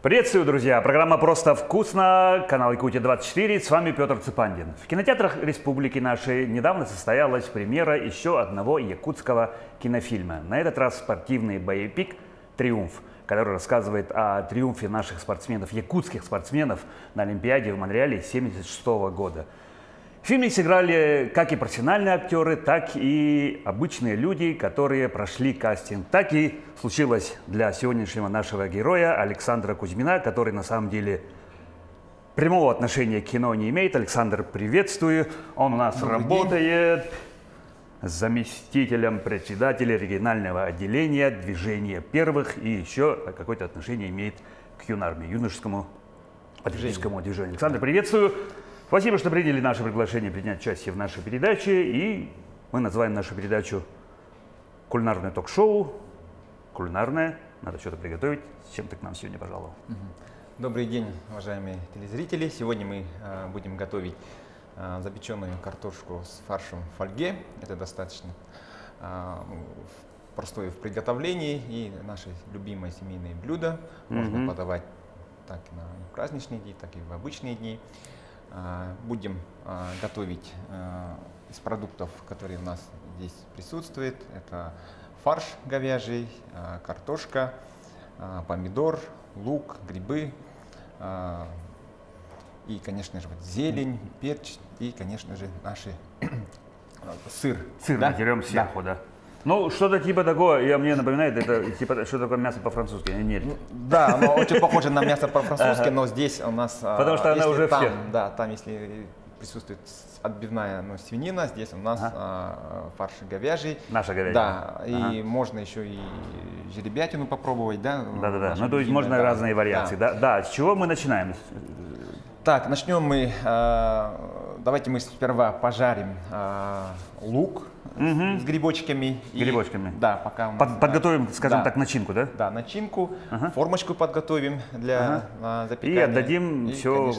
Приветствую, друзья! Программа «Просто вкусно», канал Якутия-24, с вами Петр Цыпандин. В кинотеатрах республики нашей недавно состоялась премьера еще одного якутского кинофильма. На этот раз спортивный боепик «Триумф», который рассказывает о триумфе наших спортсменов, якутских спортсменов на Олимпиаде в Монреале 1976 года. В фильме сыграли как и профессиональные актеры, так и обычные люди, которые прошли кастинг. Так и случилось для сегодняшнего нашего героя Александра Кузьмина, который на самом деле прямого отношения к кино не имеет. Александр, приветствую. Он у нас работает заместителем председателя регионального отделения движения первых и еще какое-то отношение имеет к юнармии, юношескому патриотическому движению. Александр, приветствую. Спасибо, что приняли наше приглашение принять участие в нашей передаче. И мы называем нашу передачу «Кулинарное ток-шоу». Кулинарное. Надо что-то приготовить. С чем ты к нам сегодня пожаловал? Добрый день, уважаемые телезрители. Сегодня мы будем готовить запеченную картошку с фаршем в фольге. Это достаточно простое в приготовлении и наше любимое семейное блюдо. Можно подавать так на праздничные дни, так и в обычные дни. Будем готовить из продуктов, которые у нас здесь присутствуют. Это фарш говяжий, картошка, помидор, лук, грибы и, конечно же, зелень, перец и, конечно же, наши сыр. Сыр натерем сверху, да. Ну, что-то типа такого, мне напоминает, это типа, что такое мясо по-французски, нет? Да, оно очень похоже на мясо по-французски, но здесь у нас... Потому что она уже там, да, там, если присутствует отбивная свинина, здесь у нас фарш говяжий. Наша говядина. Да, и можно еще и жеребятину попробовать, да? Да. Ну, то есть можно разные вариации, да. Да, с чего мы начинаем? Так, начнем мы, давайте мы сперва пожарим лук с грибочками. Грибочками. Да, пока мы подготовим, скажем так, начинку, да? Да, начинку, формочку подготовим для запекания. И отдадим все,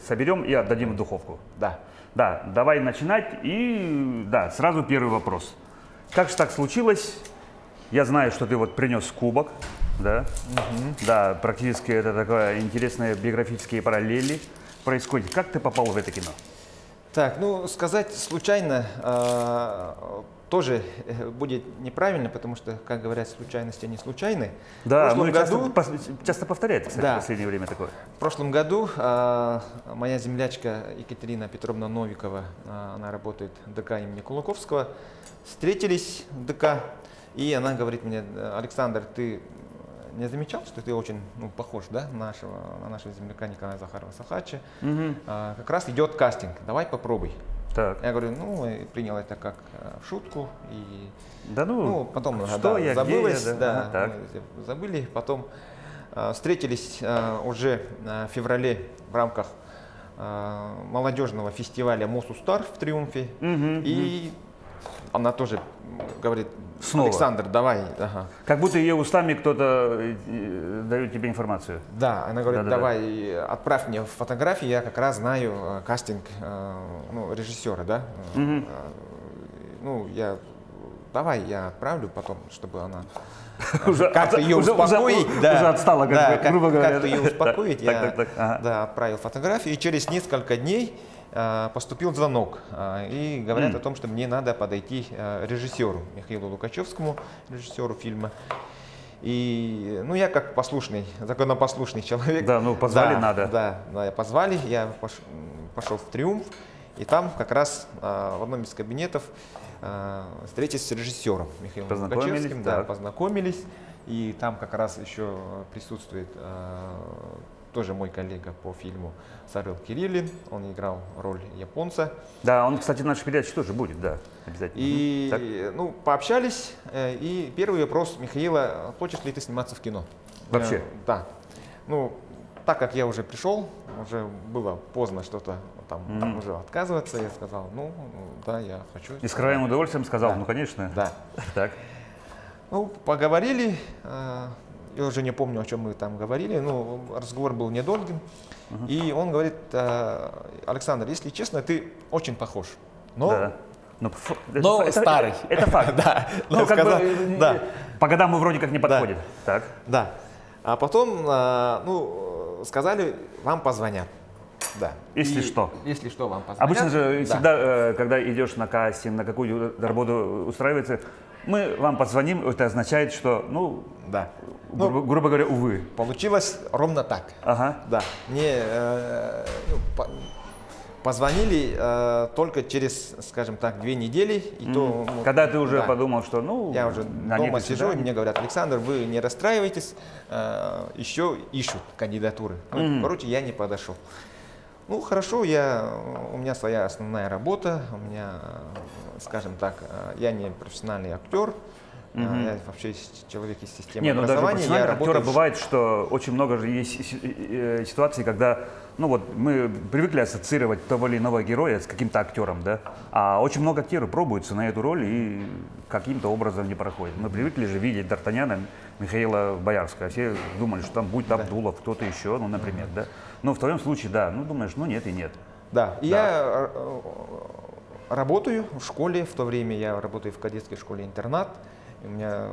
соберем и отдадим в духовку. Да. Да, давай начинать. И да, сразу первый вопрос. Как же так случилось? Я знаю, что ты вот принес кубок, да? Да, практически это такое интересные биографические параллели происходит. Как ты попал в это кино? Так, ну, сказать случайно тоже будет неправильно, потому что, как говорят, случайности не случайны. Да, часто повторяется, кстати, в последнее время такое. В прошлом году моя землячка Екатерина Петровна Новикова, она работает в ДК имени Кулаковского, встретились в ДК, и она говорит мне: Александр, ты не замечал, что ты очень похож, да, на нашего земляка Николая Захарова-Сахача? Как раз идет кастинг, давай попробуй. Так. Я говорю, принял это как в шутку, и да потом что я, забылось, где я, забыли, потом встретились уже в феврале в рамках молодежного фестиваля Мосустар в Триумфе, и она тоже говорит: снова. Александр, давай. Как будто ее устами кто-то дает тебе информацию. Да, она говорит: давай, отправь мне фотографии, я как раз знаю кастинг режиссера, да. Давай я отправлю потом, чтобы она как-то ее успокоить. Уже отстала, грубо говоря. Как-то ее успокоить. Я отправил фотографии, и через несколько дней поступил звонок, и говорят о том, что мне надо подойти режиссеру Михаилу Лукачевскому, режиссеру фильма. И я как послушный, законопослушный человек. Да, позвали надо. Да, позвали, я пошел в Триумф, и там как раз в одном из кабинетов встретились с режиссером Михаилом Лукачевским. Да, познакомились, и там как раз еще присутствует тоже мой коллега по фильму Сарыл Кириллин, он играл роль японца. Да, он, кстати, в нашей передаче тоже будет, да, обязательно. И, пообщались, и первый вопрос Михаила: хочешь ли ты сниматься в кино? Вообще? Да. Так как я уже пришел, уже было поздно что-то там уже отказываться, я сказал, да, я хочу. И с краем удовольствием сказал, конечно. Да. Так. Поговорили. Я уже не помню, о чем мы там говорили, разговор был недолгим. И он говорит: Александр, если честно, ты очень похож. Но старый. Это факт. Да. По годам мы вроде как не подходим. Да. Так. Да. А потом, сказали, вам позвонят. Да. Если что. Если что, вам позвонят. Обычно же Да. всегда, когда идешь на кастинг, на какую работу устраивается, мы вам позвоним, это означает, что, ну, Да. грубо говоря, увы. Получилось ровно так. Ага. Да. Мне позвонили только через, скажем так, 2 недели. И то, ну, Когда ты уже да. подумал, что, ну, Я уже на дома некое сижу, и свидание. мне говорят: Александр, вы не расстраивайтесь, еще ищут кандидатуры. Ну, короче, я не подошел. Ну, хорошо, у меня своя основная работа, у меня, скажем так, я не профессиональный актер, я вообще человек из системы Не, ну даже образования. профессиональных актеров бывает, что очень много же есть ситуаций, когда, ну вот, мы привыкли ассоциировать того или иного героя с каким-то актером, да, а очень много актеров пробуются на эту роль и каким-то образом не проходят. Мы привыкли же видеть Д'Артаньяна Михаила Боярского, все думали, что там будет Абдулов, кто-то еще, ну, например, да. Но в твоем случае, да, ну, думаешь, ну, нет и нет. Да, и я работаю в школе, в то время я работаю в кадетской школе-интернат. У меня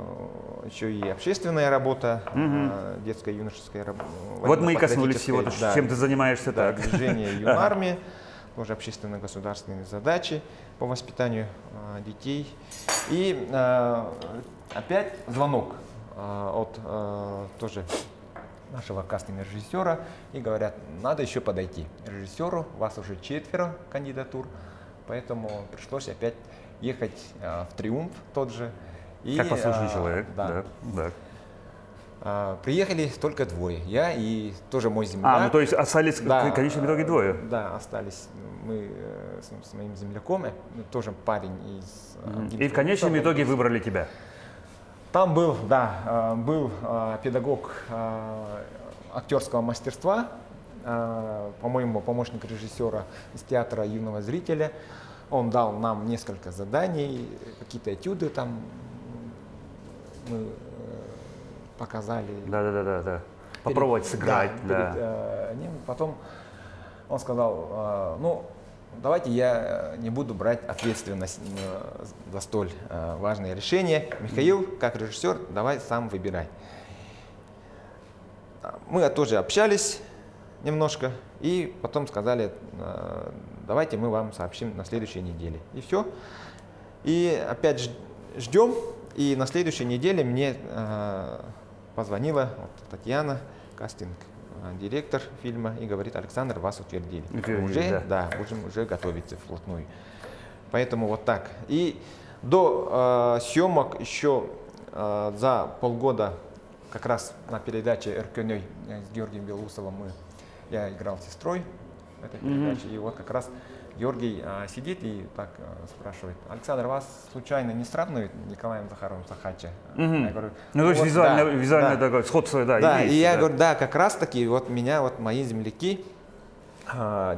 еще и общественная работа, детская, юношеская работа. Вот мы и коснулись всего, да, чем ты занимаешься, да, так. движение Юнармии, тоже общественно-государственные задачи по воспитанию детей. И опять звонок от тоже нашего кастинг-режиссера, и говорят: надо еще подойти режиссеру, вас уже 4 кандидатур, поэтому пришлось опять ехать в Триумф тот же. И, Как послушный человек, да. да. Приехали только 2, я и тоже мой земляк. Ну то есть остались Да, в конечном итоге 2. Да, остались мы с моим земляком, тоже парень из... И в конечном итоге выбрали тебя. Там был, был педагог актерского мастерства, по-моему, помощник режиссера из театра юного зрителя. Он дал нам несколько заданий, какие-то этюды там мы показали. Да. Попробовать сыграть. Перед ним. Потом он сказал: ну, давайте я не буду брать ответственность за столь важное решение. Михаил, как режиссер, давай сам выбирай. Мы тоже общались немножко, и потом сказали: давайте мы вам сообщим на следующей неделе. И все. И опять ждем, и на следующей неделе мне позвонила Татьяна, кастинг-директор фильма, и говорит: Александр, вас утвердили. Будем уже готовиться вплотную. Поэтому вот так. И до съемок еще за полгода, как раз на передаче «Эркёнёй» с Георгием Белоусовым я играл сестрой в этой передаче. И вот как раз Георгий сидит и так спрашивает: Александр, вас случайно не сравнивают Николаем Захаровым Сахача? Я говорю: ну то есть вот, визуально такое сходство, да, да, есть, и я говорю: да, как раз таки вот меня вот мои земляки,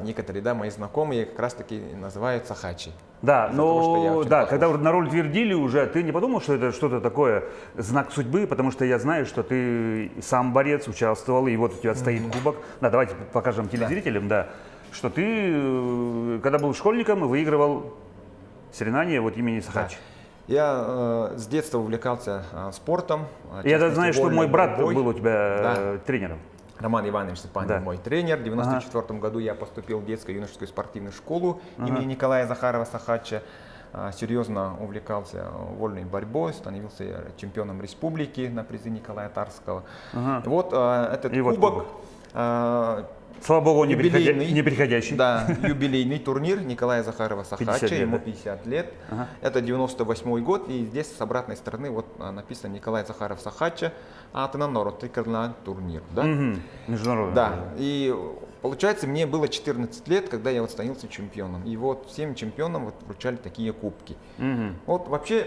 некоторые, да, мои знакомые как раз таки называют Сахачи. Да, но да, похож. когда на роль твердили уже, ты не подумал, что это что-то такое, знак судьбы, потому что я знаю, что ты сам борец, участвовал, и вот у тебя стоит кубок. Да, давайте покажем телезрителям, да, что ты, когда был школьником, выигрывал соревнования вот имени Сахача. Да. Я с детства увлекался спортом. Я знаю, что мой брат борьбой. был у тебя тренером. Роман Иванович Степанин, Да. мой тренер. В 1994 году я поступил в детскую юношескую спортивную школу имени Николая Захарова Сахача. Серьезно увлекался вольной борьбой, становился чемпионом республики на призы Николая Тарского. Вот этот И вот кубок, слава богу, он юбилейный, не приходящий. Да, юбилейный турнир Николая Захарова 50 Сахача, лет, ему да? 50 лет. Это 98 год, и здесь с обратной стороны вот написано Николай Захаров Сахача, Атананоротыкарна турнир. Да? Международный. Да, и получается, мне было 14 лет, когда я вот становился чемпионом. И вот всем чемпионам вот вручали такие кубки. Вот вообще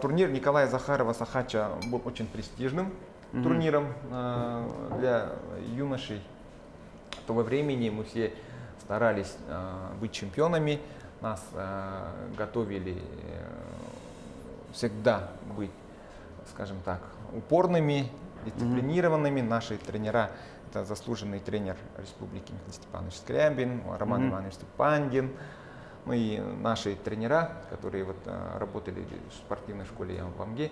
турнир Николая Захарова Сахача был очень престижным турниром для юношей. В то времени мы все старались быть чемпионами, нас готовили всегда быть, скажем так, упорными, дисциплинированными. Наши тренера — это заслуженный тренер республики Михаил Степанович Скрябин, Роман Иванович Степандин, ну и наши тренера, которые вот работали в спортивной школе ЯМВАМГе.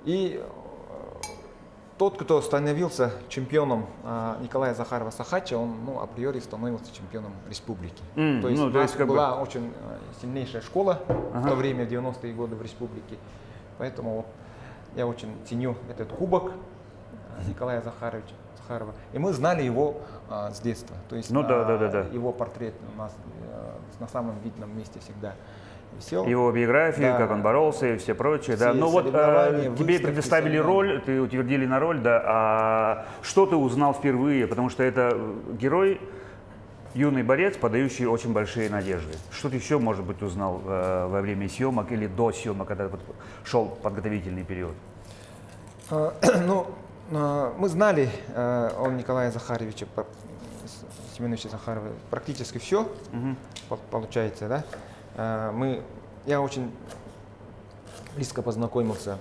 И Тот, кто становился чемпионом Николая Захарова-Сахача, он ну, априори становился чемпионом республики. То есть ну, у нас как бы- была очень сильнейшая школа в то время, в 90-е годы в республике. Поэтому вот, я очень ценю этот кубок Николая Захарова. И мы знали его с детства. То есть Ну, да. его портрет у нас на самом видном месте всегда висел. Его биографию, Да. как он боролся и все прочее. Да. Все Ну вот соревнования, тебе выставки, предоставили соревнования. роль, ты утвердили на роль, да. А что ты узнал впервые? Потому что это герой, юный борец, подающий очень большие надежды. Что ты еще, может быть, узнал во время съемок или до съемок, когда вот шел подготовительный период? Ну, мы знали о Николае Захаровиче, Семеновиче Захарове практически все, получается, да. Я очень близко познакомился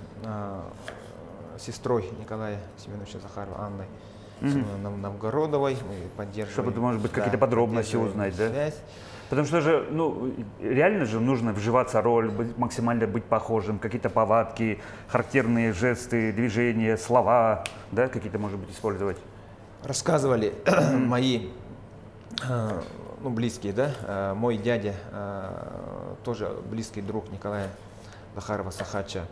с сестрой Николая Семеновича Захарова, Анной Семеновной Новгородовой. Мы поддерживаем. Чтобы, может быть, да, какие-то подробности поддерживаем узнать, да? связь. Потому что же, ну, реально же нужно вживаться в роль, максимально быть похожим, какие-то повадки, характерные жесты, движения, слова, да, какие-то, может быть, использовать. Рассказывали мои ну, близкие, да, мой дядя, тоже близкий друг Николая Захарова-Сахача,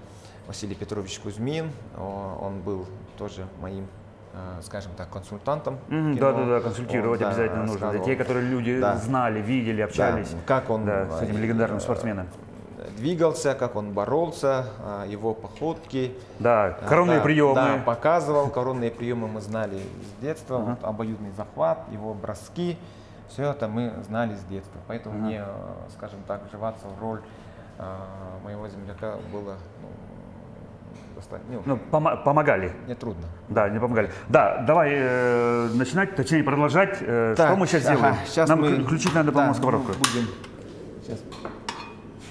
Василий Петрович Кузьмин, он был тоже моим, скажем так, консультантом. Да, консультировать Он, да, обязательно нужно. Для рассказывал, тех, которые люди да. знали, видели, общались, Да, как он да, с этим легендарным спортсменом. двигался, как он боролся, его походки. Да, коронные Да, приемы. Да, показывал. Коронные приемы мы знали с детства. Вот обоюдный захват, его броски. Все это мы знали с детства. Поэтому мне, скажем так, вживаться в роль моего земляка было достаточно, Ну, помогали. нетрудно. Да, не помогали. Да, давай начинать, точнее продолжать. Что Так, мы сейчас делаем? ага, сейчас Нам мы- включить надо, да, по-моему, мы сковородку. будем сейчас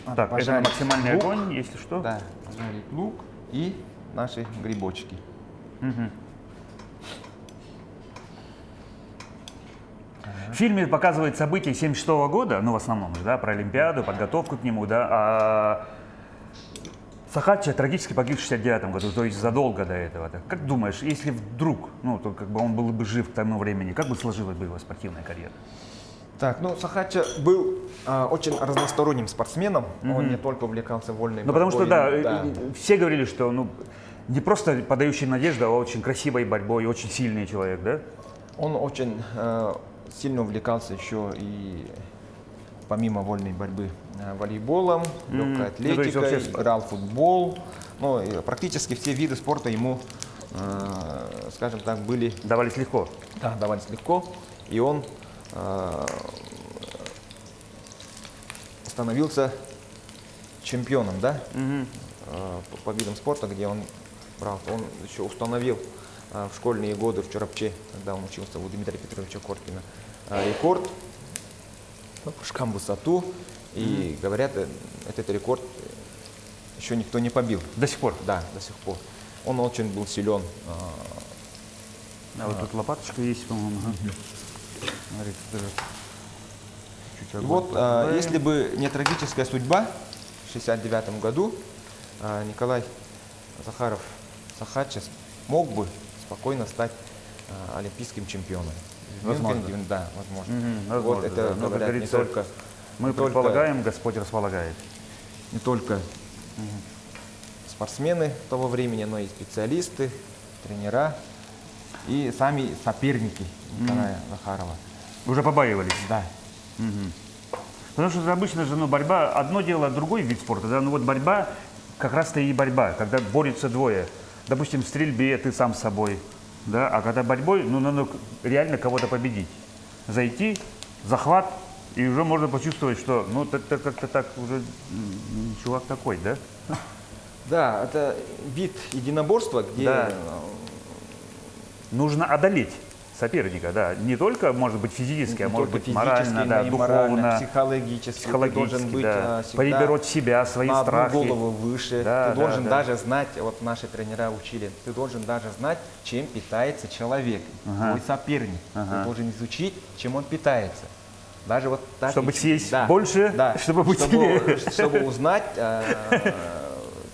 Так, это пожарить максимальный лук. огонь, если что. Да, пожарить лук и наши грибочки. В фильме показывают события 1976 года, ну, в основном, да, про Олимпиаду, подготовку к нему, да, а Сахача трагически погиб в 1969 году, то есть задолго до этого. Как думаешь, если вдруг, ну, то как бы он был бы жив к тому времени, как бы сложилась бы его спортивная карьера? Так, ну Сахача был очень разносторонним спортсменом. Он не только увлекался вольной Ну, потому что, борьбой, да, все говорили, что, ну, не просто подающий надежду, а очень красивой борьбой, очень сильный человек, да? Он очень сильно увлекался еще и помимо вольной борьбы волейболом, легкой то есть атлетикой, вообще играл в футбол. Ну, и практически все виды спорта ему, скажем так, были, Давались легко. да, давались легко. И он становился чемпионом, да, по видам спорта, где он брал. Он еще установил в школьные годы в Чарапче, когда он учился у Дмитрия Петровича Коркина, рекорд по прыжкам в высоту. И говорят, этот рекорд еще никто не побил. До сих пор. Да, до сих пор. Он очень был силен. А вот тут лопаточка есть, по-моему. Смотрите, даже чуть И огонь вот, подбавим. если бы не трагическая судьба, в 1969 году Николай Захаров Сахача мог бы спокойно стать олимпийским чемпионом. В Возможно. Мюнхене, да, возможно. Возможно, Вот это, да. Но, как говорят, не говорится, только, мы не только- предполагаем, Господь располагает. не только спортсмены того времени, но и специалисты, тренера и сами соперники Николая Захарова. Уже побаивались. Да. Потому что обычно же, ну, борьба, одно дело, другой вид спорта, да, ну вот борьба, как раз-то и борьба, когда борются двое. Допустим, в стрельбе ты сам с собой, да, а когда борьбой, ну, надо реально кого-то победить. Зайти, захват, и уже можно почувствовать, что, ну, как-то так уже чувак такой, да? Да, это вид единоборства, где Да. Нужно одолеть соперника, да, не только, может быть, физически, а не может только быть, морально, физически, да, но и морально, духовно, психологически. Ты должен психологически, быть да, всегда перебороть себя, свои на одну страхи. голову выше. Да, Ты должен да. даже знать, вот наши тренера учили, ты должен даже знать, чем питается человек, твой соперник. Ты должен изучить, чем он питается. Даже вот так, Чтобы съесть да, больше, да, чтобы быть сильнее. чтобы узнать,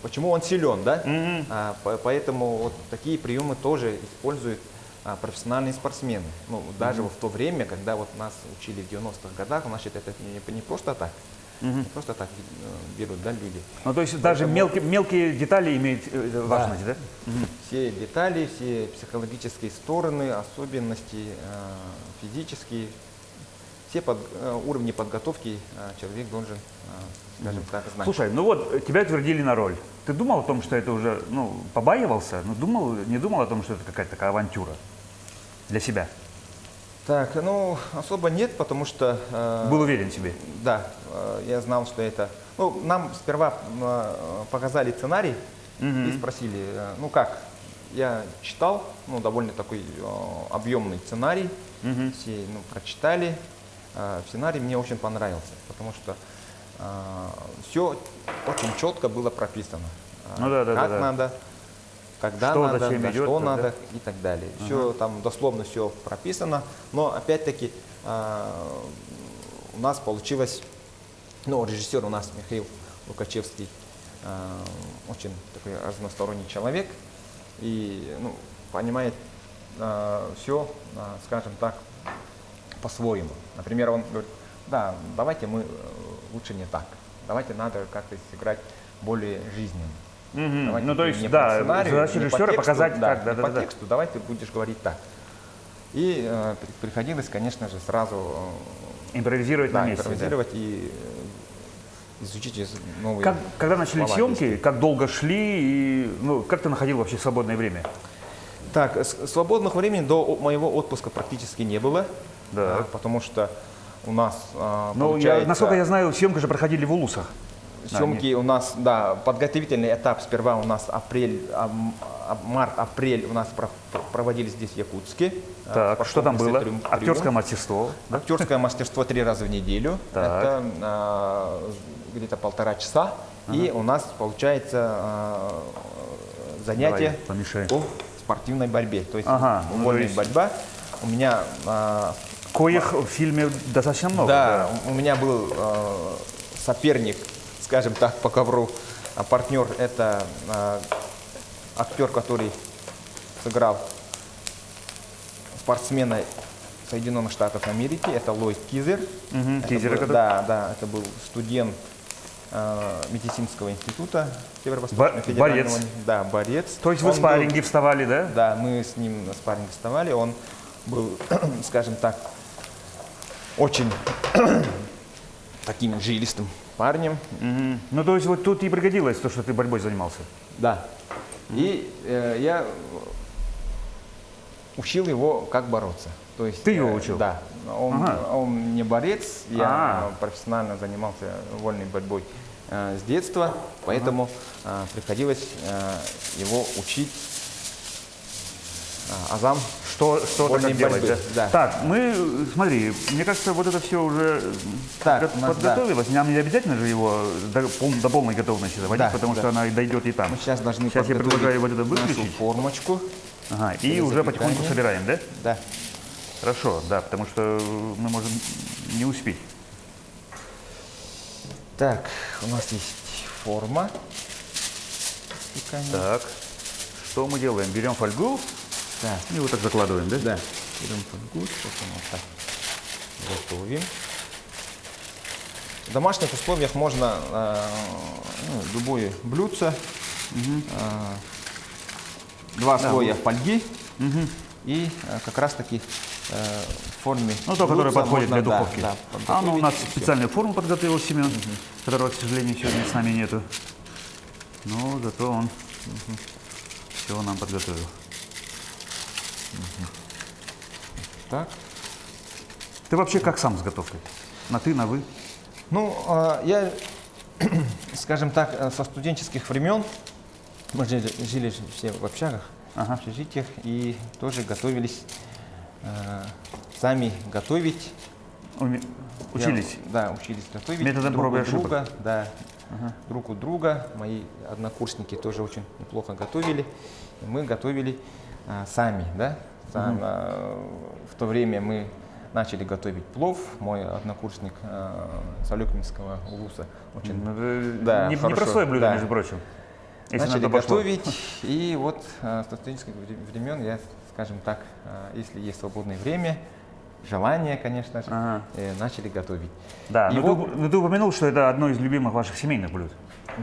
почему он силен, да? Поэтому вот такие приемы тоже используют профессиональные спортсмены. Ну, даже в то время, когда вот нас учили в 90-х годах, значит, это не просто так. Не просто так берут, да, люди. Ну, то есть даже мелкие детали имеют важность, да? Все детали, все психологические стороны, особенности физические, все уровни подготовки человек должен, скажем так, знать. Слушай, ну вот тебя утвердили на роль. Ты думал о том, что это уже, ну, побаивался? Ну, не думал о том, что это какая-то такая авантюра для себя? Так, ну, особо нет, потому что... Был уверен в себе? Да, я знал, что это... Ну, нам сперва показали сценарий и спросили, ну как, я читал, ну, довольно такой объемный сценарий, все, ну, прочитали. Сценарий мне очень понравился, потому что все очень четко было прописано. Ну, как надо, когда что, надо, зачем идет, что да? надо и так далее. Все там дословно все прописано, но опять-таки у нас получилось, ну, режиссер у нас Михаил Лукачевский, очень такой разносторонний человек и, ну, понимает все, скажем так, по-своему. Например, он говорит, да, давайте мы лучше не так, давайте надо как-то сыграть более жизненно. Ну, то есть, не да, по сценарию, задача не по режиссера тексту, показать, да, как, не по тексту, давай ты будешь говорить так. И приходилось, конечно же, сразу импровизировать на месте. импровизировать и изучить новые Когда начали слова, съемки, действия. как долго шли, и ну, как ты находил вообще свободное время? Так, свободных времени до моего отпуска практически не было, Да. потому что у нас Ну, получается... насколько я знаю, съемки же проходили в Улусах. Съемки у нас, да, подготовительный этап сперва у нас март-апрель у нас проводились здесь в Якутске. Так, что там было? Трюм. Актерское мастерство. Да? Актерское мастерство 3 раза в неделю. Так. Это где-то 1,5 часа. И у нас получается занятие Давай, помешай. по спортивной борьбе. То есть ну, вольная то есть борьба. У меня... Коих в фильме достаточно много. Да, у меня был соперник, скажем так, по ковру, партнер – это актер, который сыграл спортсмена Соединенных Штатов Америки, это Ллойд Кизер. Кизер, да, это был студент медицинского института Северо-Восточного федерального. Борец. Да, борец. То есть вы в спарринге вставали, да? Да, мы с ним на спарринге вставали, он был, скажем так, очень таким жилистым парнем. Ну, то есть вот тут и пригодилось то, что ты борьбой занимался. Да. И я учил его, как бороться. То есть, Ты его учил? Да. Он не борец, я профессионально занимался вольной борьбой с детства, поэтому приходилось его учить азам. Что как делать, да? Да. Так, смотри, мне кажется, вот это все уже подготовилось. Нам не обязательно же его до полной готовности доводить, потому что она дойдет и там. Мы сейчас должны Сейчас я предлагаю вот это нашу выключить. формочку. Ага, и уже потихоньку собираем, да? Да. Хорошо, да, потому что мы можем не успеть. Так, у нас есть форма. Так, что мы делаем? Берем фольгу Да. и вот так закладываем, да? Да. Берем фольгу, потом вот так готовим. В домашних условиях можно любое блюдце, 2 слоя фольги и как раз таки в форме Ну, то, которое блюдца подходит для можно, духовки. да, Ну, у нас и всё. специальную форму подготовил Семен, которого, к сожалению, сегодня с нами нету. Но зато он все нам подготовил. Так. Ты вообще как сам с готовкой? На ты, на вы? Ну, я, скажем так, со студенческих времен, мы жили все в общагах, в общежитиях, и тоже готовились, сами готовить. Учились? Да, учились готовить. Методом друг проб и у ошибок? друга, да, друг у друга. Мои однокурсники тоже очень неплохо готовили. И мы готовили сами, да. В то время мы начали готовить плов. Мой однокурсник с Алёкминского УЛУСа очень Непростое блюдо, да. между прочим. Если начали на то пошло. готовить. И вот с студенческих времен я, скажем так, если есть свободное время, желание, конечно же, Ага. начали готовить. Да, И но вот- ты упомянул, что это одно из любимых ваших семейных блюд.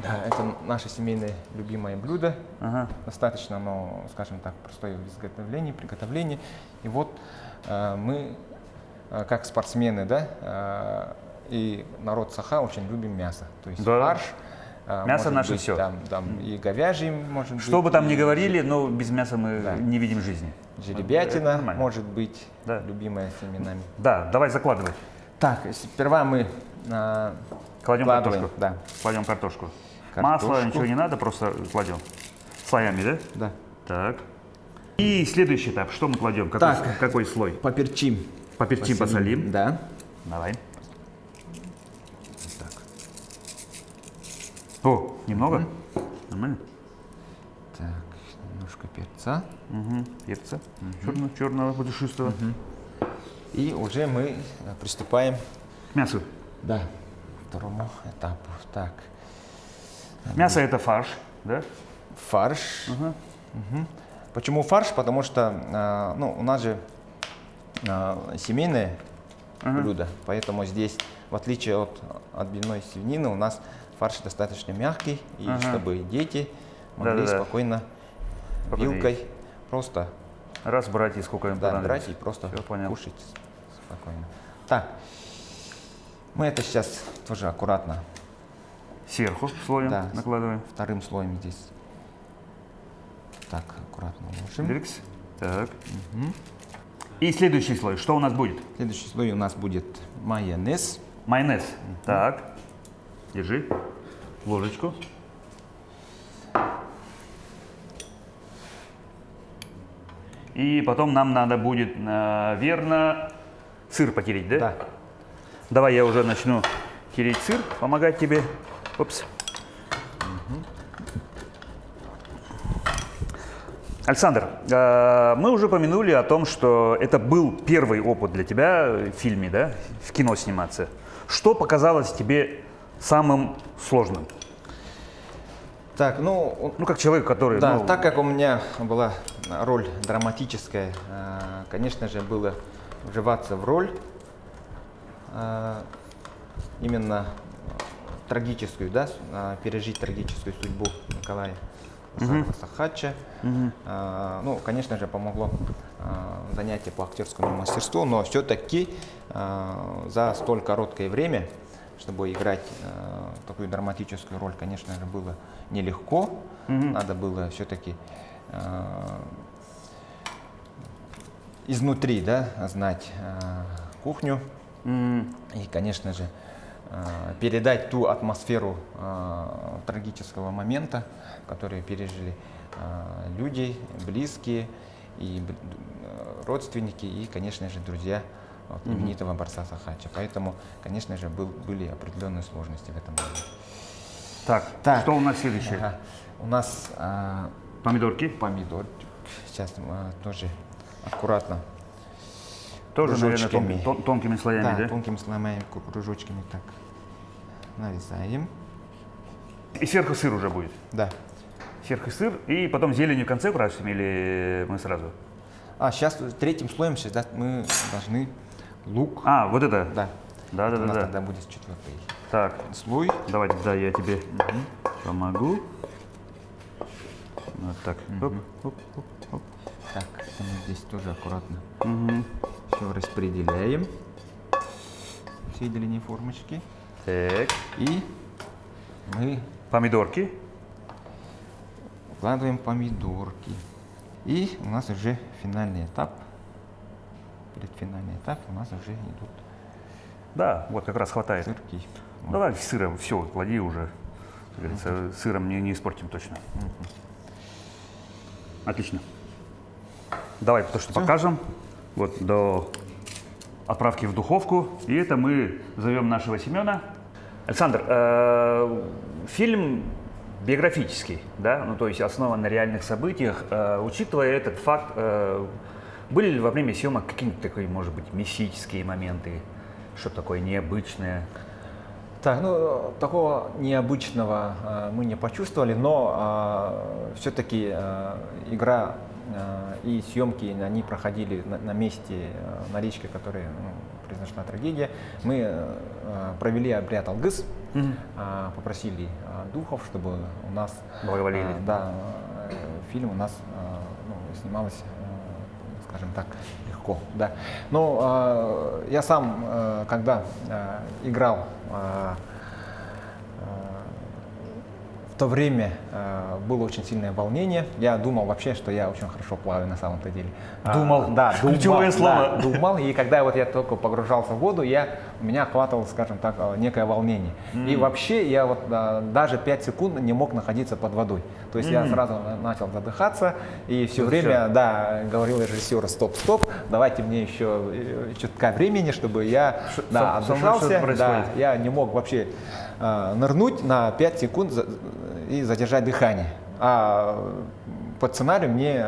Да, это наше семейное любимое блюдо. Ага. Достаточно, но, скажем так, простое в изготовлении, приготовлении. И вот мы, как спортсмены, да, и народ Саха очень любим мясо. То есть Да. фарш. Мясо может наше быть, всё. Там и говяжий может быть. Что бы там ни и говорили, но без мяса мы Да. не видим жизни. Это жеребятина нормально. может быть, Да. любимая семенами. Да, давай закладывай. Так, сперва мы Кладем вкладываем, картошку. да, Кладем картошку. Картошку. Масло, ничего не надо, просто кладем. Слоями, да? да. Так. И следующий этап. Что мы кладем? Так. Какой слой? Поперчим. Поперчим, посолим. Да. Давай. Так. О, немного? Нормально? Так, немножко перца. Угу. Перца. Черного, пушистого. И уже мы приступаем К мясу. да, к второму этапу. Так, Мясо это фарш, да? фарш. Мгм. Почему фарш? Потому что ну, у нас же семейное блюдо, поэтому здесь, в отличие от отбивной свинины, у нас фарш достаточно мягкий, и чтобы дети могли Да-да-да. спокойно Спокойно вилкой просто Раз брать и сколько им да, понадобится. брать и просто Всё, понял. кушать спокойно. Так, мы это сейчас тоже аккуратно Сверху слоем Да. накладываем. вторым слоем здесь так аккуратно ложим. Дыркс. Так. И следующий слой. Что у нас будет? Следующий слой у нас будет майонез. Майонез. Так. Держи. Ложечку. И потом нам надо будет, наверное, сыр потереть, да? Да. Давай я уже начну тереть сыр, помогать тебе. Опс. Александр, мы уже помянули о том, что это был первый опыт для тебя в фильме, да, в кино сниматься. Что показалось тебе самым сложным? Так, ну, Ну, как человек, который... да, ну, так как у меня была роль драматическая, конечно же, было вживаться в роль именно трагическую, да, пережить трагическую судьбу Николая Сахача. Ну, конечно же, помогло занятие по актерскому мастерству, но все-таки за столь короткое время, чтобы играть такую драматическую роль, конечно же, было нелегко. Надо было все-таки изнутри, да, знать кухню и, конечно же, передать ту атмосферу трагического момента, который пережили люди, близкие, и родственники, и, конечно же, друзья именитого борца Сахача. Поэтому, конечно же, были определенные сложности в этом деле. Так, что у нас следующее? Ага. У нас Помидорки. помидор. Сейчас тоже аккуратно. Тоже, наверное, кружочками. тонкими слоями, Да, да? тонкими слоями, кружочками так нарезаем. И сверху сыр уже будет. Да. Сверху сыр, и потом зеленью в конце бросим, или мы сразу? Сейчас третьим слоем сейчас мы должны лук. А, вот это? Да. Да, Это у нас да. тогда будет четвертый Так, слой. давай, да, я тебе помогу. Вот так. Оп, оп, оп, оп. Так, это мы здесь тоже аккуратно все распределяем. Всей длине формочки. Так, И мы помидорки. вкладываем помидорки. И у нас уже финальный этап. Предфинальный этап у нас уже идут Да, вот как раз хватает. сырки. Вот. Давай сыром, все, клади уже. Как говорится, сыром не испортим точно. Отлично. Давай, то, что покажем. Вот до отправки в духовку. И это мы зовем нашего Семена. Александр, фильм биографический, да, ну то есть основан на реальных событиях. Учитывая этот факт, были ли во время съемок какие-нибудь такие, может быть, мистические моменты, что-то такое необычное? Так, ну, такого необычного мы не почувствовали, но все-таки игра и съемки, они проходили на месте, на речке, которая произошла трагедия. Мы провели обряд Алгыс, попросили духов, чтобы у нас Благоволили. да, фильм у нас снималось, скажем так, легко. Да. Но я сам, когда играл в то время, было очень сильное волнение. Я думал вообще, что я очень хорошо плаваю на самом-то деле. Думал? Да, Ключевое слово. Да, думал. И когда вот я только погружался в воду, меня охватывало, скажем так, некое волнение. И вообще я вот даже 5 секунд не мог находиться под водой. То есть я сразу начал задыхаться и все время, да, говорил режиссеру: стоп, давайте мне еще чутка времени, чтобы я отдышался. Да, я не мог вообще нырнуть на 5 секунд и задержать дыхание. А по сценарию мне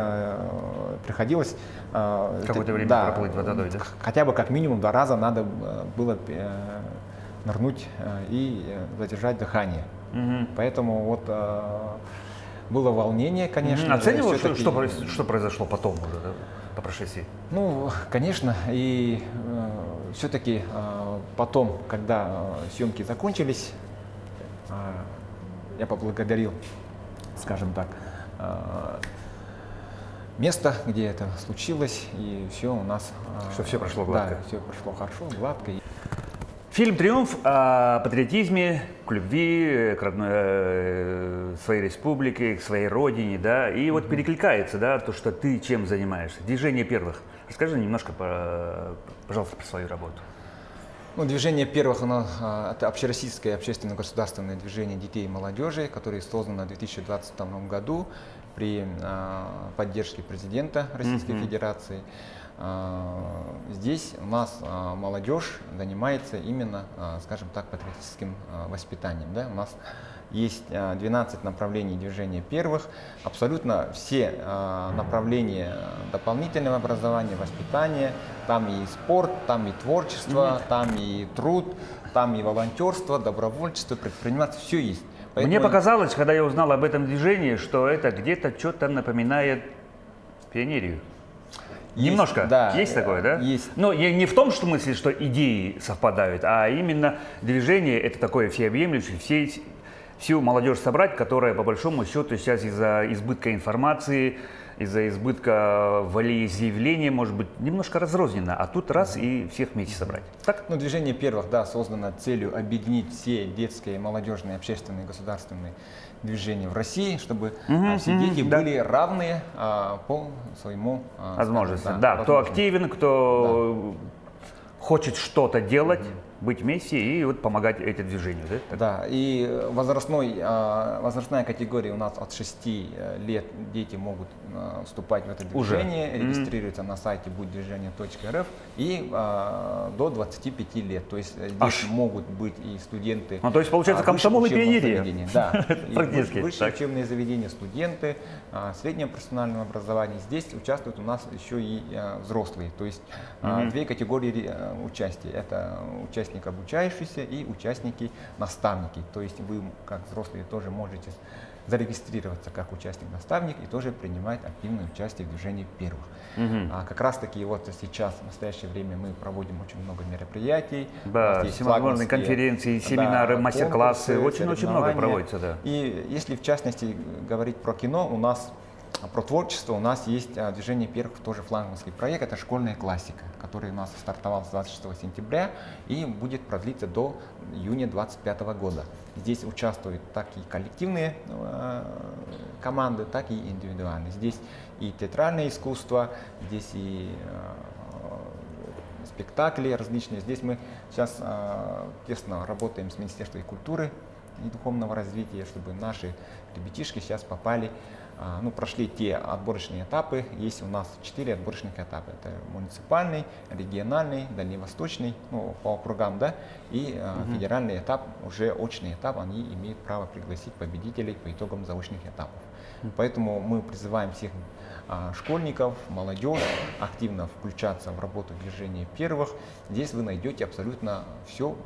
приходилось какое-то время проплыть под водой, да? Хотя бы как минимум 2 раза надо было нырнуть и задержать дыхание. Поэтому вот было волнение, конечно. Оценивал, что произошло потом уже, да, по прошествии? Ну, конечно, и все-таки потом, когда съемки закончились, я поблагодарил, скажем так, место, где это случилось, и все у нас... Что все прошло гладко. Да, все прошло хорошо, гладко. Фильм «Триумф» о патриотизме, к любви, к родной своей республике, к своей родине, да, и вот перекликается, да, то, что ты чем занимаешься, «Движение первых». Расскажи немножко, пожалуйста, про свою работу. Ну, «Движение первых» – это общероссийское общественно-государственное движение детей и молодежи, которое создано в 2022 году при поддержке президента Российской Федерации. Здесь у нас молодежь занимается именно, скажем так, патриотическим воспитанием. Да? У нас есть 12 направлений движения первых. Абсолютно все направления дополнительного образования, воспитания. Там и спорт, там и творчество, там и труд, там и волонтерство, добровольчество, предпринимательство. Все есть. Поэтому... Мне показалось, когда я узнал об этом движении, что это где-то что-то напоминает пионерию. Немножко. Да, есть такое, да? Есть. Но не в том смысле, что идеи совпадают, а именно движение – это такое всеобъемлющее, всю молодежь собрать, которая, по большому счету, сейчас из-за избытка информации, из-за избытка волеизъявления, может быть, немножко разрозненно, а тут раз и всех вместе собрать. Так? Ну, «Движение первых», да, создано целью объединить все детские, молодежные, общественные, государственные движения в России, чтобы все дети были равные по своему возможности. Да, кто активен, кто хочет что-то делать, быть вместе и вот помогать этому движению. Да, да, и возрастная категория у нас от 6 лет дети могут вступать в это движение, регистрируются на сайте будьдвижение.рф и до 25 лет. То есть здесь могут быть и студенты. Ну, то есть получается комсомол и пионерия. Да, практически. Высшие учебные заведения, студенты, среднее профессиональное образование. Здесь участвуют у нас еще и взрослые. То есть 2 категории участия. Это участники обучающиеся и участники-наставники. То есть вы, как взрослые, тоже можете зарегистрироваться как участник-наставник и тоже принимать активное участие в движении первых. Как раз таки вот сейчас, в настоящее время, мы проводим очень много мероприятий. Да, всевозможные конференции, семинары, мастер-классы, очень-очень много проводится. Да. И если в частности говорить про кино, у нас про творчество у нас есть «Движение первых», тоже флагманский проект, это школьная классика, который у нас стартовал с 26 сентября и будет продлиться до июня 2025 года. Здесь участвуют так и коллективные команды, так и индивидуальные. Здесь и театральное искусство, здесь и спектакли различные. Здесь мы сейчас тесно работаем с Министерством культуры и духовного развития, чтобы наши ребятишки сейчас попали, прошли те отборочные этапы. Есть у нас 4 отборочных этапа. Это муниципальный, региональный, дальневосточный, по округам, да, и федеральный этап, уже очный этап, они имеют право пригласить победителей по итогам заочных этапов. Поэтому мы призываем всех школьников, молодежь активно включаться в работу движения первых. Здесь вы найдете абсолютно все,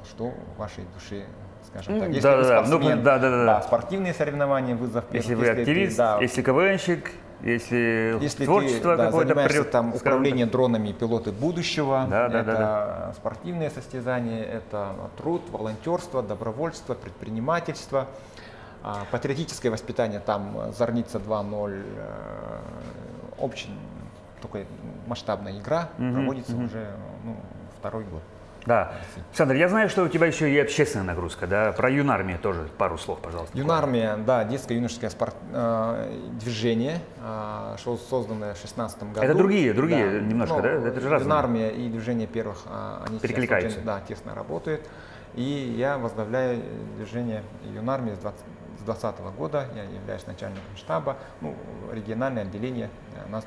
что в вашей душе, скажем так. Если Да, вы да, спортсмен, да. спортивные соревнования, вызов первых. Если вы активист, если КВНщик, если творчество ты, какое-то занимаешься прет, там скажем управлением дронами, пилоты будущего, Да, да, это спортивные состязания, это труд, волонтерство, добровольство, предпринимательство. Патриотическое воспитание, там Зорница 2.0, очень такая масштабная игра, проводится уже второй год. Да. Александр, я знаю, что у тебя еще и общественная нагрузка, да? Про юнармию тоже пару слов, пожалуйста. Юнармия, да, детско-юношеское движение, созданное в 2016 году. Это другие немножко, да? Это же разные. Юнармия и движение первых, они перекликаются. Очень, тесно работают. И я возглавляю движение Юнармии с 2020 года, я являюсь начальником штаба, региональное отделение у нас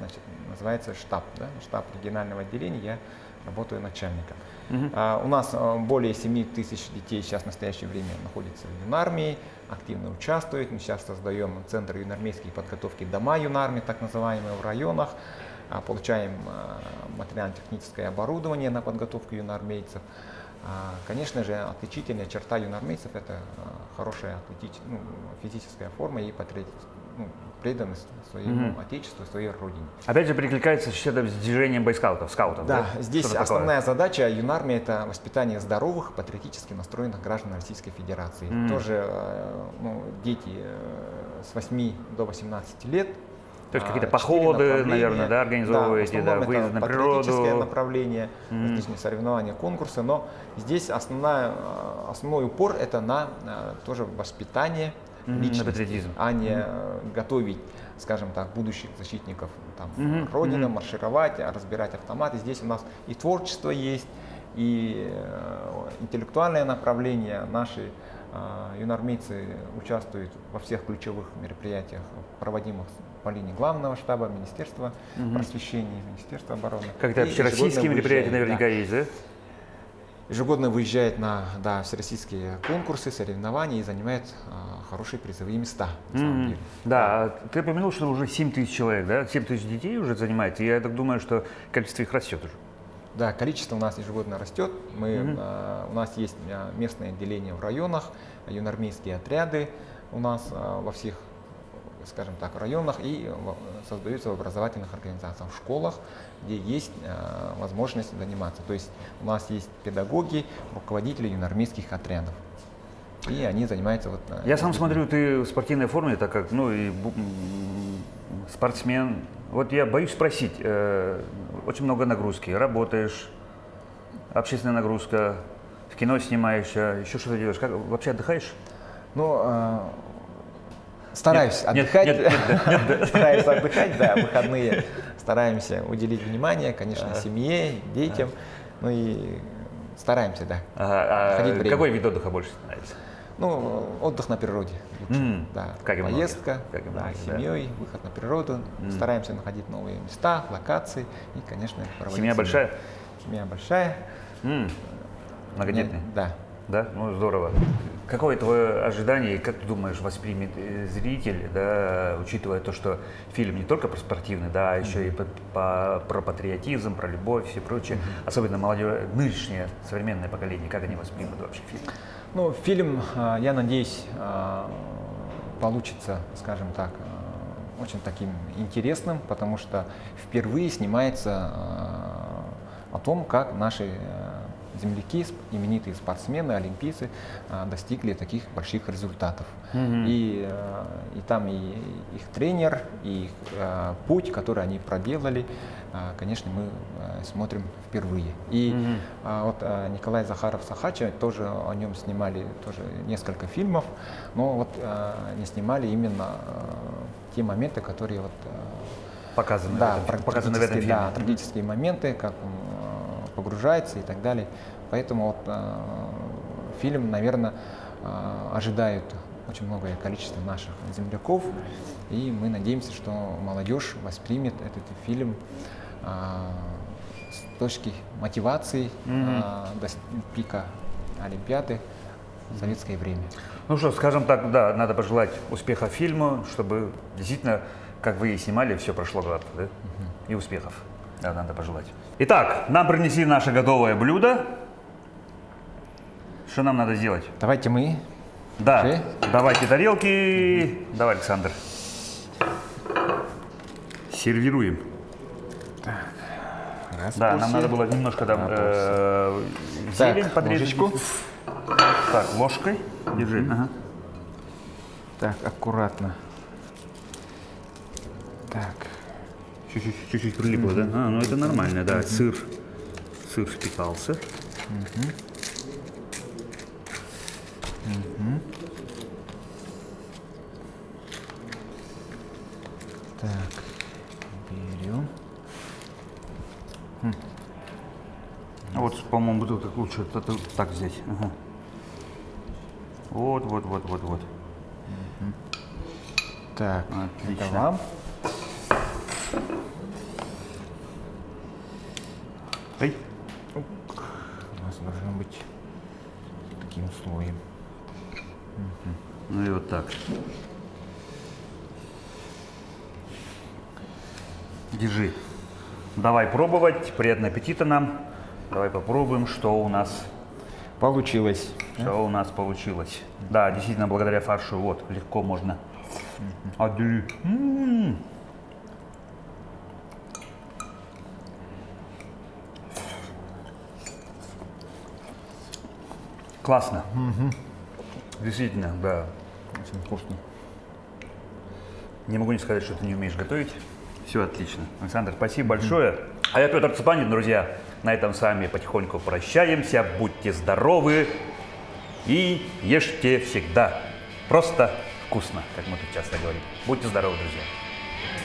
называется штаб, да? Штаб регионального отделения, я работаю начальником. У нас более 7 тысяч детей сейчас в настоящее время находятся в юнармии, активно участвуют. Мы сейчас создаем центр юнармейской подготовки, дома юнармии, так называемые, в районах, получаем материально-техническое оборудование на подготовку юнармейцев. Конечно же, отличительная черта юнармейцев – это хорошая физическая форма и преданность своему отечеству, своей родине. Опять же, перекликается с движением бойскаутов, скаутов. Да, здесь Что-то основная такое. задача юнармии – это воспитание здоровых, патриотически настроенных граждан Российской Федерации. Тоже дети с 8 до 18 лет. То есть какие-то походы, наверное, да, организовываете, да, выезд на патриотическое природу. направление, различные соревнования, конкурсы, но здесь основной упор – это на тоже воспитание личности, патриотизм. а не готовить, скажем так, будущих защитников Родины, маршировать, разбирать автоматы. Здесь у нас и творчество есть, и интеллектуальное направление. Наши юнармейцы участвуют во всех ключевых мероприятиях, проводимых по линии главного штаба, Министерства просвещения, Министерства обороны. Как-то общероссийские мероприятия наверняка есть, да? Ежегодно выезжает на всероссийские конкурсы, соревнования и занимает хорошие призовые места. На самом деле. Да, ты упомянул, что уже 7 тысяч человек, да? 7 тысяч детей уже занимается. Я так думаю, что количество их растет уже. Да, количество у нас ежегодно растет. У нас есть местные отделения в районах, юнармейские отряды у нас во всех, скажем так, районах и создаются в образовательных организациях, в школах, где есть возможность заниматься. То есть у нас есть педагоги, руководители юнармейских отрядов. И они занимаются вот. Я сам смотрю, ты в спортивной форме, так как, и спортсмен. Вот я боюсь спросить, очень много нагрузки, работаешь, общественная нагрузка, в кино снимаешь, еще что-то делаешь, как вообще отдыхаешь? Стараюсь отдыхать. Стараюсь отдыхать, да, выходные стараемся уделить внимание, конечно, семье, детям, и стараемся, да. Какой вид отдыха больше нравится? Отдых на природе лучше, да. Поездка, с семьей, выход на природу. Стараемся находить новые места, локации и, конечно, проводить. Семья большая? Семья большая. Многодетная? Да. Да? Здорово. Какое твое ожидание, и как ты думаешь, воспримет зритель, да, учитывая то, что фильм не только про спортивный, да, а еще и про патриотизм, про любовь и все прочее, особенно молодежь, нынешнее современное поколение, как они воспримут вообще фильм? Фильм, я надеюсь, получится, скажем так, очень таким интересным, потому что впервые снимается о том, как наши земляки, именитые спортсмены, олимпийцы достигли таких больших результатов. И там и их тренер, и их путь, который они проделали, конечно, мы смотрим впервые. И Николай Захаров-Сахача, тоже о нем снимали тоже несколько фильмов, но не снимали именно те моменты, которые показаны, показаны в этом фильме. Да, трагические моменты, как он погружается и так далее. Поэтому фильм, наверное, ожидают очень многое количество наших земляков, и мы надеемся, что молодежь воспримет этот фильм с точки мотивации до пика Олимпиады в советское время. Ну что, скажем так, да, надо пожелать успеха фильму, чтобы действительно, как вы и снимали, все прошло гладко, да? И успехов. Да, надо пожелать. Итак, нам принесли наше готовое блюдо. Что нам надо сделать? Давайте мы. Да, Окей. давайте тарелки. Давай, Александр. Сервируем. Да, нам надо было немножко там зелень Так, подрезать. ложечку. Так, ложкой. Держи. Ага. Так, аккуратно. Так. Чуть-чуть прилипло, да? А, ну это нормально, да. Сыр впитался. Так, берем. А вот, по-моему, тут так лучше так взять. Ага. Вот. Так, Отлично. это вам. Эй. У нас должно быть таким слоем. Ну и вот так. Держи. Давай пробовать. Приятного аппетита нам. Давай попробуем, что у нас Получилось. получилось. Да, действительно, благодаря фаршу вот легко можно. Отдели. Классно. Действительно, да. Очень вкусно. Не могу не сказать, что ты не умеешь готовить. Все отлично. Александр, спасибо большое. А я Петр Цепанин, друзья. На этом с вами потихоньку прощаемся. Будьте здоровы и ешьте всегда. Просто вкусно, как мы тут часто говорим. Будьте здоровы, друзья.